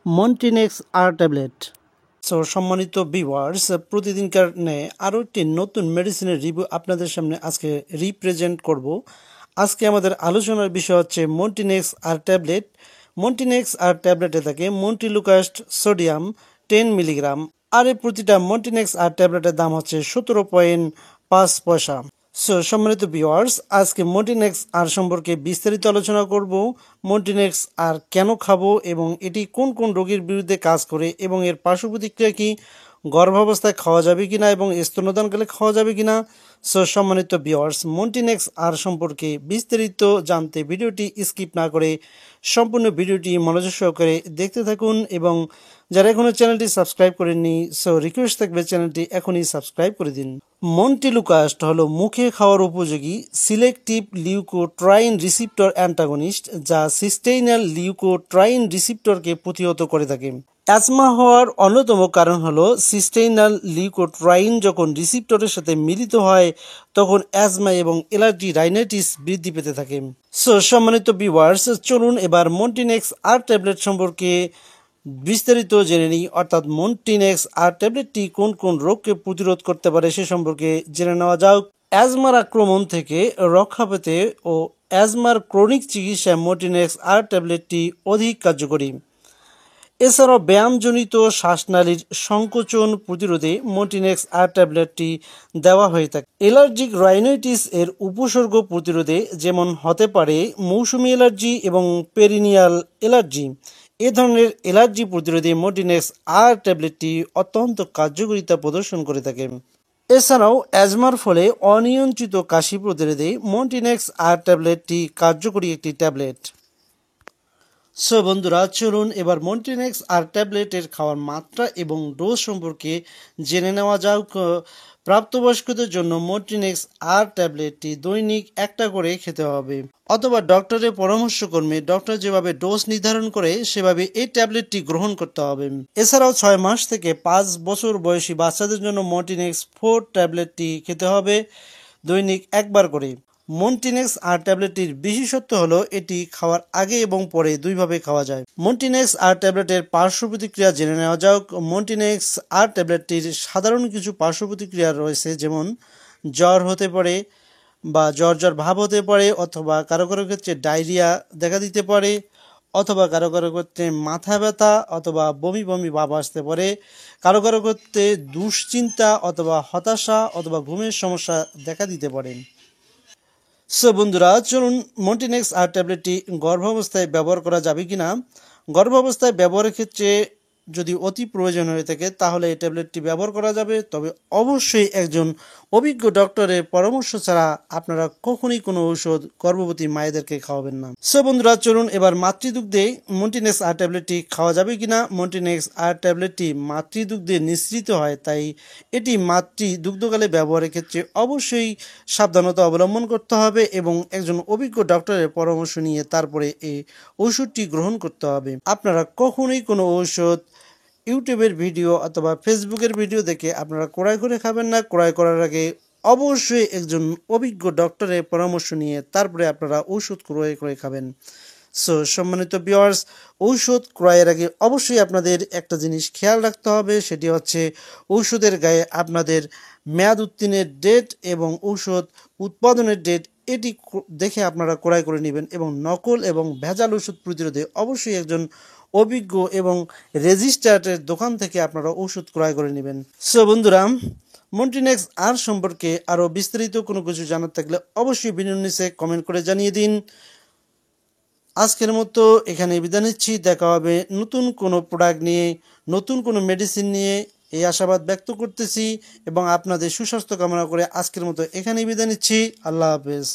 মন্টিনেক্স আর tablet. So সম্মানিত viewers, প্রতিদিনকার ন্যায় আরও একটি নতুন মেডিসিনের রিভিউ আপনাদের সামনে আজকে রিপ্রেজেন্ট করব। আজকে আমাদের আলোচনার বিষয় হচ্ছে মন্টিনেক্স আর ট্যাবলেট। মন্টিনেক্স আর ট্যাবলেটে থাকে মন্টিলুকাস্ট সোডিয়াম 10 মিলিগ্রাম, আর এই প্রতিটা মন্টিনেক্স আর ট্যাবলেটের দাম হচ্ছে 17.5 পয়সা। সো সম্মানিত ভিউয়ার্স, আজকে মন্টিনেক্স আর সম্পর্কে বিস্তারিত আলোচনা করব। মন্টিনেক্স আর কেন খাবো এবং এটি কোন কোন রোগীর বিরুদ্ধে কাজ করে এবং এর পার্শ্ব প্রতিক্রিয়া কি, গর্ভাবস্থায় খাওয়া যাবে কিনা এবং স্তন্যদানকালে খাওয়া যাবে কিনা। সো সম্মানিত ভিউয়ার্স, মন্টিনেক্স আর সম্পর্কে বিস্তারিত জানতে ভিডিওটি স্কিপ না করে সম্পূর্ণ ভিডিওটি মনোযোগ সহকারে দেখতে থাকুন, এবং যারা এখনো চ্যানেলটি সাবস্ক্রাইব করেননি, সো রিকোয়েস্ট থাকবে চ্যানেলটি এখনই সাবস্ক্রাইব করে দিন। মন্টিলুকাস্ট হলো মুখে খাওয়ার উপযোগী সিলেক্টিভ লিউকোট্রাইন রিসিপ্টর অ্যান্টাগনিস্ট, যা সিস্টেইনাল লিউকোট্রাইন রিসিপ্টরকে প্রতিহত করে থাকে। অ্যাজমা হওয়ার অন্যতম কারণ হলো সিস্টেইনাল লিউকোট্রাইন যখন রিসিপ্টরের সাথে মিলিত হয় তখন অ্যাজমা এবং অ্যালার্জি রাইনাইটিস বৃদ্ধি পেতে থাকে। সো সম্মানিত ভিউয়ার্স, চলুন এবার মন্টিনেক্স আর ট্যাবলেট সম্পর্কে বিস্তারিত জেনে নিই, অর্থাৎ মন্টিনেক্স আর ট্যাবলেটটি কোন কোন রোগকে প্রতিরোধ করতে পারে সে সম্পর্কে জেনে নেওয়া যাক। অ্যাজমার আক্রমণ থেকে রক্ষা পেতে ও অ্যাজমার ক্রনিক চিকিৎসায় মন্টিনেক্স আর ট্যাবলেটটি অধিক কার্যকরী। এছাড়াও ব্যায়ামজনিত শ্বাসনালীর সংকোচন প্রতিরোধে মন্টিনেক্স আর ট্যাবলেটটি দেওয়া হয়ে থাকে। অ্যালার্জিক রাইনাইটিস এর উপসর্গ প্রতিরোধে, যেমন হতে পারে মৌসুমি অ্যালার্জি এবং পেরিনিয়াল অ্যালার্জি, এ ধরনের অ্যালার্জি প্রতিরোধে মন্টিনেক্স আর ট্যাবলেটটি অত্যন্ত কার্যকারিতা প্রদর্শন করে থাকে। এছাড়াও অ্যাজমার ফলে অনিয়ন্ত্রিত কাশি প্রতিরোধে মন্টিনেক্স আর ট্যাবলেটটি কার্যকরী একটি ট্যাবলেট। সো বন্ধুরা, চলুন এবার মন্টিনেক্স আর ট্যাবলেটের খাওয়ার মাত্রা এবং ডোজ সম্পর্কে জেনে নেওয়া যাক। প্রাপ্তবয়স্কদের জন্য মন্টিনেক্স আর ট্যাবলেটটি দৈনিক একটা করে খেতে হবে, অথবা ডক্টরের পরামর্শক্রমে ডক্টর যেভাবে ডোজ নির্ধারণ করে সেভাবে এই ট্যাবলেটটি গ্রহণ করতে হবে। এছাড়াও 6 মাস থেকে 5 বছর বয়সী বাচ্চাদের জন্য মন্টিনেক্স 4 ট্যাবলেটটি খেতে হবে দৈনিক একবার করে। মন্টিনেক্স আর ট্যাবলেটটির বিশেষত্ব হলো এটি খাওয়ার আগে এবং পরে দুইভাবে খাওয়া যায়। মন্টিনেক্স আর ট্যাবলেটের পার্শ্ব প্রতিক্রিয়া জেনে নেওয়া যাক। মন্টিনেক্স আর ট্যাবলেটটির সাধারণ কিছু পার্শ্ব প্রতিক্রিয়া রয়েছে, যেমন জ্বর হতে পারে বা জ্বর ভাব হতে পারে, অথবা কারো কারো ক্ষেত্রে ডায়রিয়া দেখা দিতে পারে, অথবা কারো কারো ক্ষেত্রে মাথা ব্যথা অথবা বমি বমি ভাব আসতে পারে, কারো কারো ক্ষেত্রে দুশ্চিন্তা অথবা হতাশা অথবা ঘুমের সমস্যা দেখা দিতে পারে। সো বন্ধুরা, চলুন মন্টিনেক্স আর ট্যাবলেটটি গর্ভাবস্থায় ব্যবহার করা যাবে কিনা। গর্ভাবস্থায় ব্যবহারের ক্ষেত্রে যদি অতি প্রয়োজন হয়ে থাকে তাহলে এই ট্যাবলেটটি ব্যবহার করা যাবে, তবে অবশ্যই একজন অভিজ্ঞ ডক্টরের পরামর্শ ছাড়া আপনারা কখনোই কোনো ঔষধ গর্ভবতী মায়েদেরকে খাওয়াবেন না। সো বন্ধুরা, চলুন এবার মাতৃদুগ্ধে মন্টিনেক্স আর ট্যাবলেটটি খাওয়া যাবে কিনা। মন্টিনেক্স আর ট্যাবলেটটি মাতৃদুগ্ধে নিঃসৃত হয়, তাই এটি মাতৃদুগ্ধকালে ব্যবহারের ক্ষেত্রে অবশ্যই সাবধানতা অবলম্বন করতে হবে এবং একজন অভিজ্ঞ ডক্টরের পরামর্শ নিয়ে তারপরে এই ওষুধটি গ্রহণ করতে হবে। আপনারা কখনোই কোনো ঔষধ ইউটিউবের ভিডিও অথবা ফেসবুকের ভিডিও দেখে আপনারা ক্রয় করে খাবেন না। ক্রয় করার আগে অবশ্যই একজন অভিজ্ঞ ডক্টরের পরামর্শ নিয়ে তারপরে আপনারা ঔষধ ক্রয় করে খাবেন। সো সম্মানিত ভিউয়ার্স, ঔষধ ক্রয়ের আগে অবশ্যই আপনাদের একটা জিনিস খেয়াল রাখতে হবে, সেটি হচ্ছে ঔষধের গায়ে আপনাদের মেয়াদ উত্তীর্ণের ডেট এবং ঔষধ উৎপাদনের ডেট এটি দেখে আপনারা ক্রয় করে নেবেন, এবং নকল এবং ভেজাল ওষুধ প্রতিরোধে অবশ্যই একজন অভিজ্ঞ এবং রেজিস্টার্ডের দোকান থেকে আপনারা ওষুধ ক্রয় করে নেবেন। সো বন্ধুরা, মন্টিনেক্স আর সম্পর্কে আরও বিস্তারিত কোনো কিছু জানার থাকলে অবশ্যই ভিডিওর নিচে কমেন্ট করে জানিয়ে দিন। আজকের মতো এখানে বিদায় নিচ্ছি। দেখা হবে নতুন কোনো প্রোডাক্ট নিয়ে, নতুন কোনো মেডিসিন নিয়ে, এই আশাবাদ ব্যক্ত করতেছি এবং আপনাদের সুস্বাস্থ্য কামনা করে আজকের মতো এখানেই বিদায় নিচ্ছি। আল্লাহ হাফেজ।